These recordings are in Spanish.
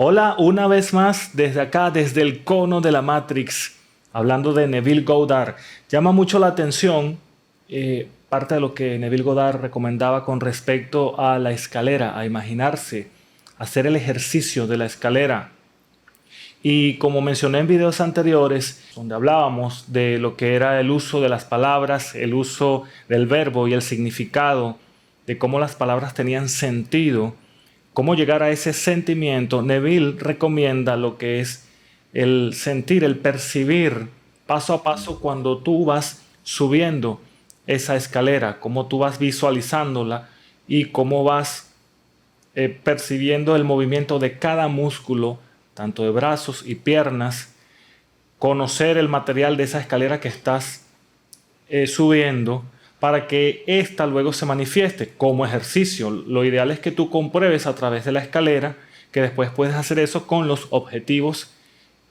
Hola, una vez más desde acá, desde el cono de la Matrix, hablando de Neville Goddard. Llama mucho la atención parte de lo que Neville Goddard recomendaba con respecto a la escalera, a imaginarse, hacer el ejercicio de la escalera. Y como mencioné en videos anteriores, donde hablábamos de lo que era el uso de las palabras, el uso del verbo y el significado, de cómo las palabras tenían sentido, cómo llegar a ese sentimiento, Neville recomienda lo que es el sentir, el percibir paso a paso cuando tú vas subiendo esa escalera, cómo tú vas visualizándola y cómo vas percibiendo el movimiento de cada músculo, tanto de brazos y piernas, conocer el material de esa escalera que estás subiendo para que ésta luego se manifieste como ejercicio. Lo ideal es que tú compruebes a través de la escalera que después puedes hacer eso con los objetivos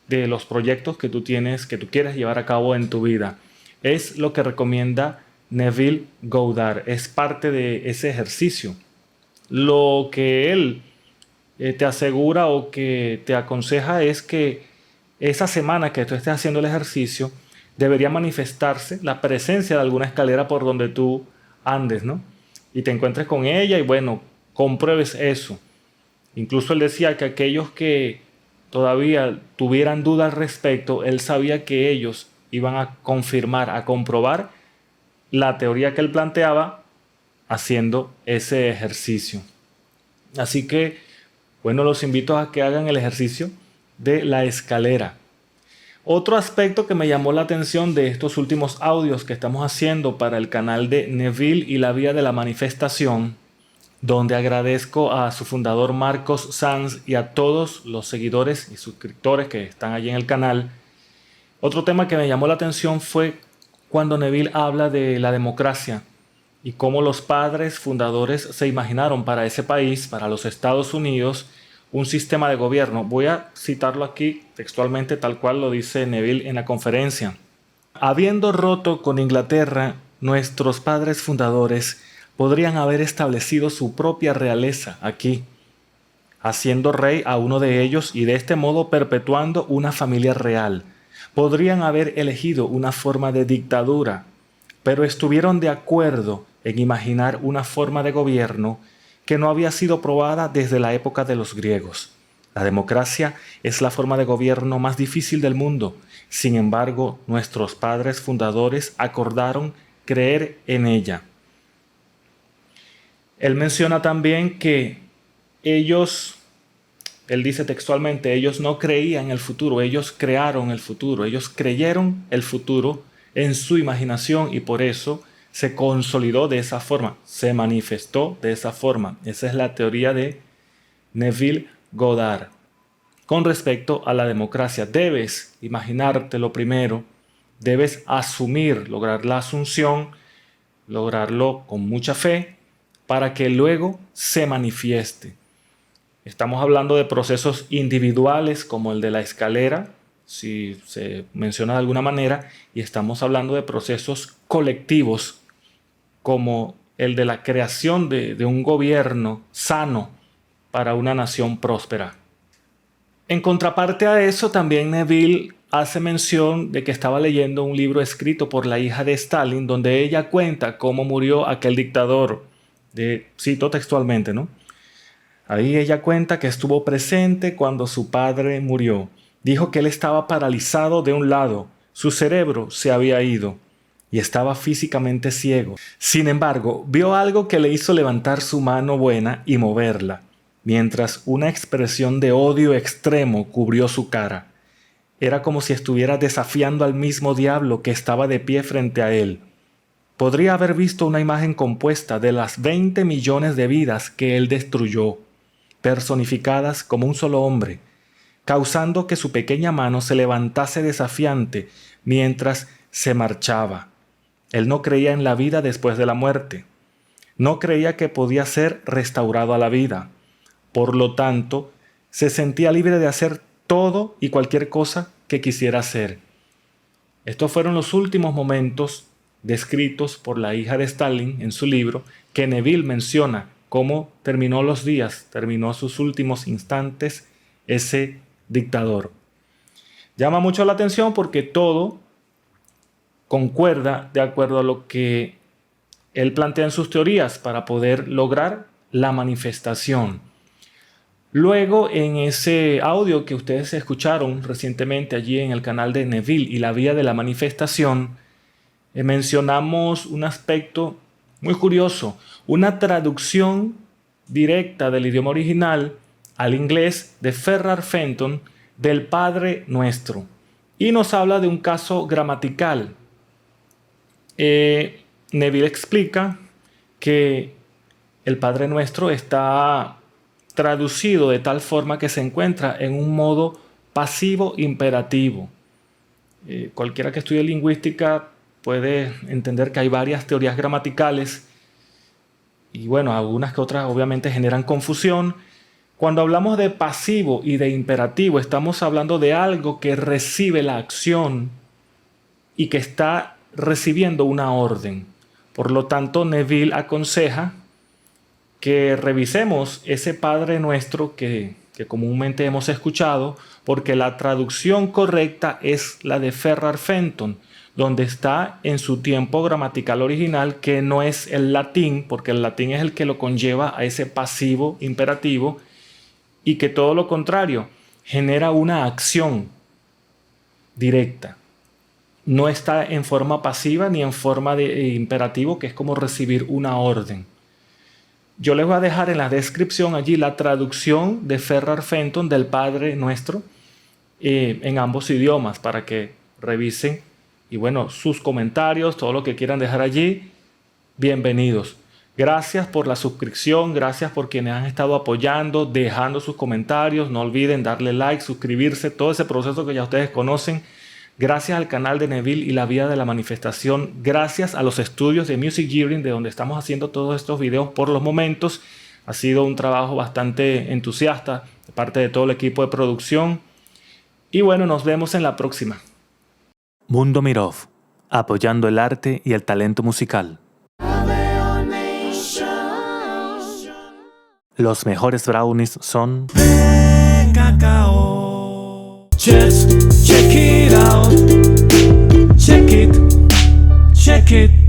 de los proyectos que tú tienes, que tú quieres llevar a cabo en tu vida. Es lo que recomienda Neville Goddard, es parte de ese ejercicio. Lo que él te asegura o que te aconseja es que esa semana que tú estés haciendo el ejercicio, debería manifestarse la presencia de alguna escalera por donde tú andes, ¿no? Y te encuentres con ella y bueno, compruebes eso. Incluso él decía que aquellos que todavía tuvieran dudas al respecto, él sabía que ellos iban a confirmar, a comprobar la teoría que él planteaba haciendo ese ejercicio. Así que, bueno, los invito a que hagan el ejercicio de la escalera. Otro aspecto que me llamó la atención de estos últimos audios que estamos haciendo para el canal de Neville y la vía de la manifestación, donde agradezco a su fundador Marcos Sanz y a todos los seguidores y suscriptores que están allí en el canal. Otro tema que me llamó la atención fue cuando Neville habla de la democracia y cómo los padres fundadores se imaginaron para ese país, para los Estados Unidos, un sistema de gobierno. Voy a citarlo aquí textualmente tal cual lo dice Neville en la conferencia. Habiendo roto con Inglaterra, nuestros padres fundadores podrían haber establecido su propia realeza aquí, haciendo rey a uno de ellos y de este modo perpetuando una familia real. Podrían haber elegido una forma de dictadura, pero estuvieron de acuerdo en imaginar una forma de gobierno que no había sido probada desde la época de los griegos. La democracia es la forma de gobierno más difícil del mundo. Sin embargo, nuestros padres fundadores acordaron creer en ella. Él menciona también que ellos, él dice textualmente, ellos no creían en el futuro, ellos crearon el futuro, ellos creyeron el futuro en su imaginación y por eso se consolidó de esa forma, se manifestó de esa forma. Esa es la teoría de Neville Goddard. Con respecto a la democracia, debes imaginártelo primero, debes asumir, lograr la asunción, lograrlo con mucha fe, para que luego se manifieste. Estamos hablando de procesos individuales como el de la escalera, si se menciona de alguna manera, y estamos hablando de procesos colectivos como el de la creación de un gobierno sano para una nación próspera. En contraparte a eso, también Neville hace mención de que estaba leyendo un libro escrito por la hija de Stalin, donde ella cuenta cómo murió aquel dictador. Cito textualmente, ¿no? Ahí ella cuenta que estuvo presente cuando su padre murió. Dijo que él estaba paralizado de un lado, su cerebro se había ido y estaba físicamente ciego. Sin embargo, vio algo que le hizo levantar su mano buena y moverla, mientras una expresión de odio extremo cubrió su cara. Era como si estuviera desafiando al mismo diablo que estaba de pie frente a él. Podría haber visto una imagen compuesta de las 20 millones de vidas que él destruyó, personificadas como un solo hombre, causando que su pequeña mano se levantase desafiante mientras se marchaba. Él no creía en la vida después de la muerte. No creía que podía ser restaurado a la vida. Por lo tanto, se sentía libre de hacer todo y cualquier cosa que quisiera hacer. Estos fueron los últimos momentos descritos por la hija de Stalin en su libro, que Neville menciona cómo terminó los días, terminó sus últimos instantes ese dictador. Llama mucho la atención porque todo concuerda de acuerdo a lo que él plantea en sus teorías para poder lograr la manifestación. Luego, en ese audio que ustedes escucharon recientemente allí en el canal de Neville y la vía de la manifestación, mencionamos un aspecto muy curioso, una traducción directa del idioma original al inglés de Ferrar Fenton del Padre Nuestro. Y nos habla de un caso gramatical. Neville explica que el Padre Nuestro está traducido de tal forma que se encuentra en un modo pasivo imperativo. Cualquiera que estudie lingüística puede entender que hay varias teorías gramaticales y bueno, algunas que otras obviamente generan confusión. Cuando hablamos de pasivo y de imperativo, estamos hablando de algo que recibe la acción y que está recibiendo una orden. Por lo tanto, Neville aconseja que revisemos ese Padre Nuestro que comúnmente hemos escuchado, porque la traducción correcta es la de Ferrar Fenton, donde está en su tiempo gramatical original, que no es el latín, porque el latín es el que lo conlleva a ese pasivo imperativo, y que todo lo contrario, genera una acción directa. No está en forma pasiva ni en forma de imperativo, que es como recibir una orden. Yo les voy a dejar en la descripción allí la traducción de Ferrar Fenton del Padre Nuestro en ambos idiomas para que revisen. Y bueno, sus comentarios, todo lo que quieran dejar allí, bienvenidos. Gracias por la suscripción, gracias por quienes han estado apoyando, dejando sus comentarios. No olviden darle like, suscribirse, todo ese proceso que ya ustedes conocen. Gracias al canal de Neville y la vía de la manifestación. Gracias a los estudios de Music Gearing, de donde estamos haciendo todos estos videos por los momentos. Ha sido un trabajo bastante entusiasta de parte de todo el equipo de producción. Y bueno, nos vemos en la próxima. Mundo Mirov, apoyando el arte y el talento musical. Los mejores brownies son de cacao. Just check it out. Check it.